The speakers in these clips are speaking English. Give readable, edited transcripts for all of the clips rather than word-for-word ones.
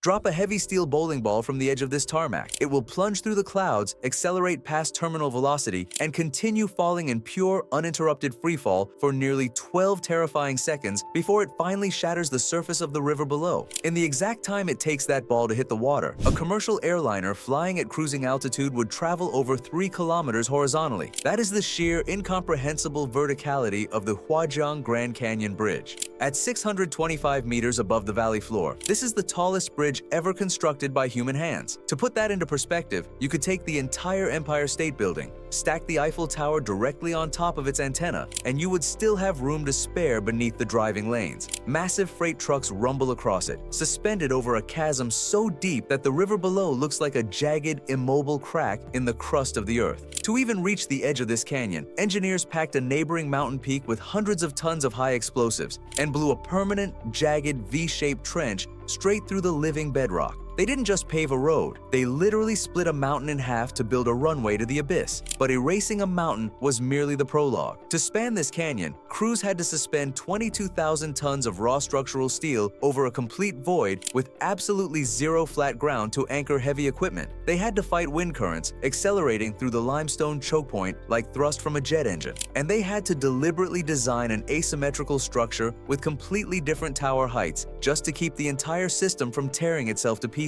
Drop a heavy steel bowling ball from the edge of this tarmac. It will plunge through the clouds, accelerate past terminal velocity, and continue falling in pure, uninterrupted freefall for nearly 12 terrifying seconds before it finally shatters the surface of the river below. In the exact time it takes that ball to hit the water, a commercial airliner flying at cruising altitude would travel over 3 kilometers horizontally. That is the sheer, incomprehensible verticality of the Huajiang Grand Canyon Bridge. At 625 meters above the valley floor, this is the tallest bridge ever constructed by human hands. To put that into perspective, you could take the entire Empire State Building, stack the Eiffel Tower directly on top of its antenna, and you would still have room to spare beneath the driving lanes. Massive freight trucks rumble across it, suspended over a chasm so deep that the river below looks like a jagged, immobile crack in the crust of the earth. To even reach the edge of this canyon, engineers packed a neighboring mountain peak with hundreds of tons of high explosives and blew a permanent, jagged, V-shaped trench straight through the living bedrock. They didn't just pave a road, they literally split a mountain in half to build a runway to the abyss. But erasing a mountain was merely the prologue. To span this canyon, crews had to suspend 22,000 tons of raw structural steel over a complete void with absolutely zero flat ground to anchor heavy equipment. They had to fight wind currents, accelerating through the limestone choke point like thrust from a jet engine. And they had to deliberately design an asymmetrical structure with completely different tower heights just to keep the entire system from tearing itself to pieces.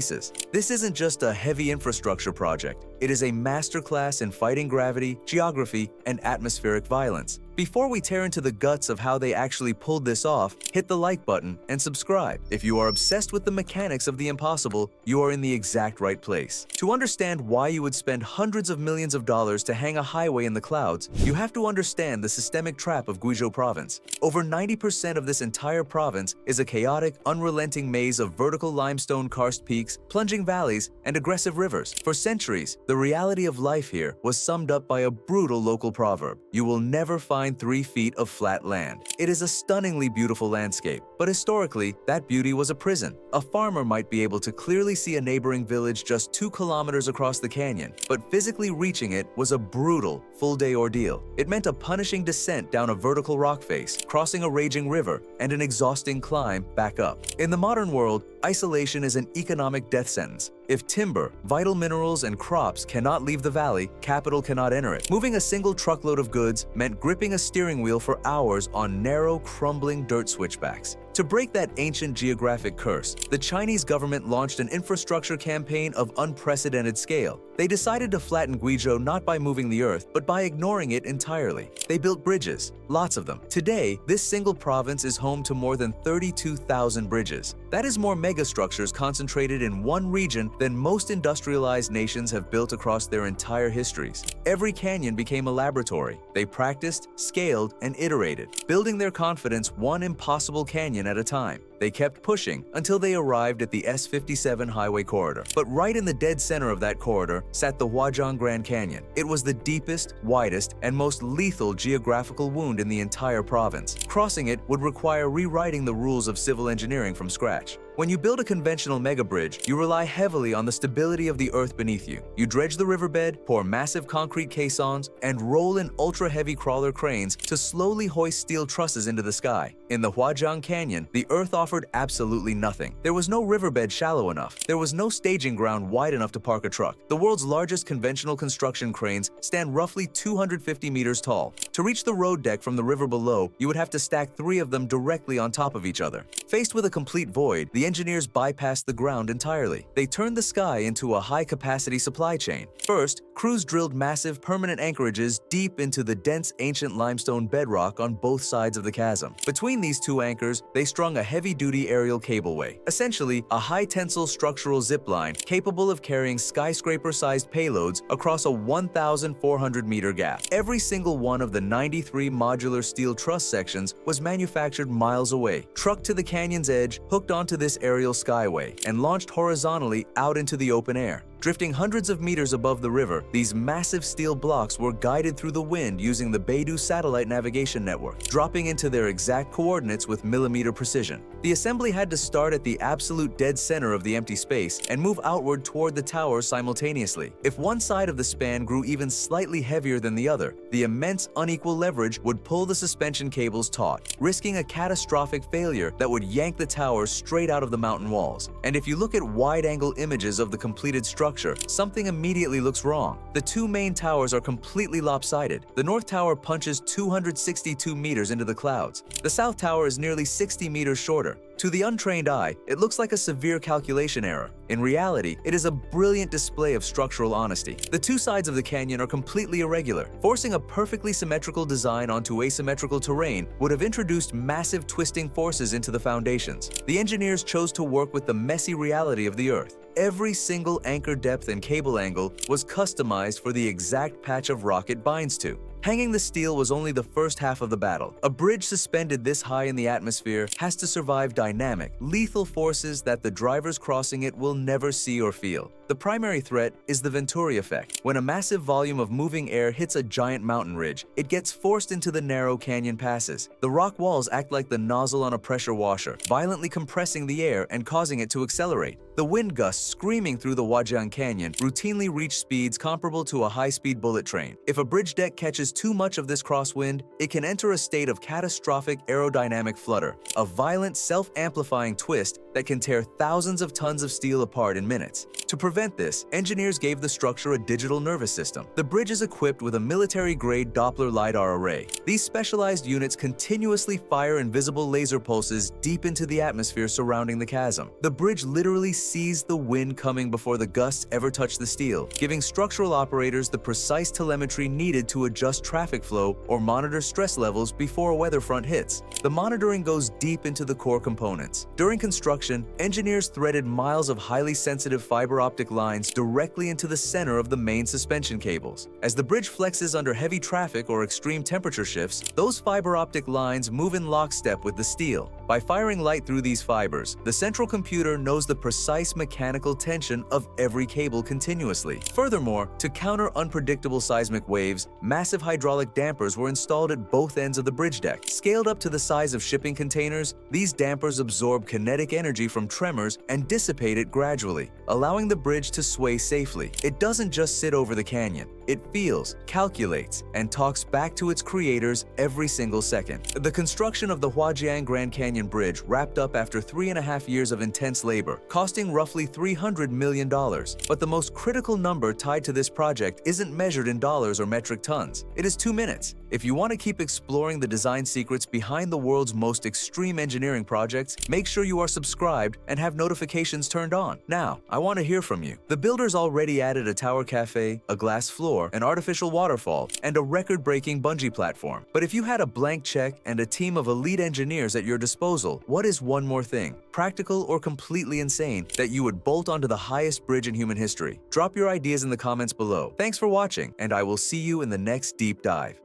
This isn't just a heavy infrastructure project. It is a masterclass in fighting gravity, geography, and atmospheric violence. Before we tear into the guts of how they actually pulled this off, hit the like button and subscribe. If you are obsessed with the mechanics of the impossible, you are in the exact right place. To understand why you would spend hundreds of millions of dollars to hang a highway in the clouds, you have to understand the systemic trap of Guizhou province. Over 90% of this entire province is a chaotic, unrelenting maze of vertical limestone karst peaks, plunging valleys, and aggressive rivers. For centuries, the reality of life here was summed up by a brutal local proverb: you will never find 3 feet of flat land. It is a stunningly beautiful landscape, but historically, that beauty was a prison. A farmer might be able to clearly see a neighboring village just 2 kilometers across the canyon, but physically reaching it was a brutal, full-day ordeal. It meant a punishing descent down a vertical rock face, crossing a raging river, and an exhausting climb back up. In the modern world, isolation is an economic death sentence. If timber, vital minerals, and crops cannot leave the valley, capital cannot enter it. Moving a single truckload of goods meant gripping a steering wheel for hours on narrow, crumbling dirt switchbacks. To break that ancient geographic curse, the Chinese government launched an infrastructure campaign of unprecedented scale. They decided to flatten Guizhou not by moving the earth, but by ignoring it entirely. They built bridges, lots of them. Today, this single province is home to more than 32,000 bridges. That is more megastructures concentrated in one region than most industrialized nations have built across their entire histories. Every canyon became a laboratory. They practiced, scaled, and iterated, building their confidence one impossible canyon at a time. They kept pushing until they arrived at the S57 highway corridor. But right in the dead center of that corridor sat the Huajiang Grand Canyon. It was the deepest, widest, and most lethal geographical wound in the entire province. Crossing it would require rewriting the rules of civil engineering from scratch. When you build a conventional megabridge, you rely heavily on the stability of the earth beneath you. You dredge the riverbed, pour massive concrete caissons, and roll in ultra-heavy crawler cranes to slowly hoist steel trusses into the sky. In the Huajiang Canyon, the earth offered absolutely nothing. There was no riverbed shallow enough. There was no staging ground wide enough to park a truck. The world's largest conventional construction cranes stand roughly 250 meters tall. To reach the road deck from the river below, you would have to stack 3 of them directly on top of each other. Faced with a complete void, the engineers bypassed the ground entirely. They turned the sky into a high-capacity supply chain. First, crews drilled massive permanent anchorages deep into the dense ancient limestone bedrock on both sides of the chasm. Between these 2 anchors, they strung a heavy-duty aerial cableway, essentially a high-tensile structural zipline capable of carrying skyscraper-sized payloads across a 1,400-meter gap. Every single one of the 93 modular steel truss sections was manufactured miles away, trucked to the canyon's edge, hooked onto this aerial skyway, and launched horizontally out into the open air. Drifting hundreds of meters above the river, these massive steel blocks were guided through the wind using the Beidou satellite navigation network, dropping into their exact coordinates with millimeter precision. The assembly had to start at the absolute dead center of the empty space and move outward toward the tower simultaneously. If one side of the span grew even slightly heavier than the other, the immense unequal leverage would pull the suspension cables taut, risking a catastrophic failure that would yank the tower straight out of the mountain walls. And if you look at wide-angle images of the completed structure, something immediately looks wrong. The two main towers are completely lopsided. The north tower punches 262 meters into the clouds. The south tower is nearly 60 meters shorter. To the untrained eye, it looks like a severe calculation error. In reality, it is a brilliant display of structural honesty. The two sides of the canyon are completely irregular. Forcing a perfectly symmetrical design onto asymmetrical terrain would have introduced massive twisting forces into the foundations. The engineers chose to work with the messy reality of the Earth. Every single anchor depth and cable angle was customized for the exact patch of rock it binds to. Hanging the steel was only the first half of the battle. A bridge suspended this high in the atmosphere has to survive dynamic, lethal forces that the drivers crossing it will never see or feel. The primary threat is the Venturi effect. When a massive volume of moving air hits a giant mountain ridge, it gets forced into the narrow canyon passes. The rock walls act like the nozzle on a pressure washer, violently compressing the air and causing it to accelerate. The wind gusts screaming through the Huajiang Canyon routinely reach speeds comparable to a high-speed bullet train. If a bridge deck catches too much of this crosswind, it can enter a state of catastrophic aerodynamic flutter, a violent self-amplifying twist that can tear thousands of tons of steel apart in minutes. To prevent this, engineers gave the structure a digital nervous system. The bridge is equipped with a military-grade Doppler LiDAR array. These specialized units continuously fire invisible laser pulses deep into the atmosphere surrounding the chasm. The bridge literally sees the wind coming before the gusts ever touch the steel, giving structural operators the precise telemetry needed to adjust traffic flow or monitor stress levels before a weather front hits. The monitoring goes deep into the core components. During construction, engineers threaded miles of highly sensitive fiber optic lines directly into the center of the main suspension cables. As the bridge flexes under heavy traffic or extreme temperature shifts, those fiber optic lines move in lockstep with the steel. By firing light through these fibers, the central computer knows the precise mechanical tension of every cable continuously. Furthermore, to counter unpredictable seismic waves, massive hydraulic dampers were installed at both ends of the bridge deck. Scaled up to the size of shipping containers, these dampers absorb kinetic energy from tremors and dissipate it gradually, allowing the bridge to sway safely. It doesn't just sit over the canyon. It feels, calculates, and talks back to its creators every single second. The construction of the Huajiang Grand Canyon Bridge wrapped up after 3.5 years of intense labor, costing roughly $300 million. But the most critical number tied to this project isn't measured in dollars or metric tons. It is 2 minutes. If you want to keep exploring the design secrets behind the world's most extreme engineering projects, make sure you are subscribed and have notifications turned on. Now, I want to hear from you. The builders already added a tower cafe, a glass floor, an artificial waterfall, and a record-breaking bungee platform. But if you had a blank check and a team of elite engineers at your disposal, what is one more thing, practical or completely insane, that you would bolt onto the highest bridge in human history? Drop your ideas in the comments below. Thanks for watching, and I will see you in the next deep dive.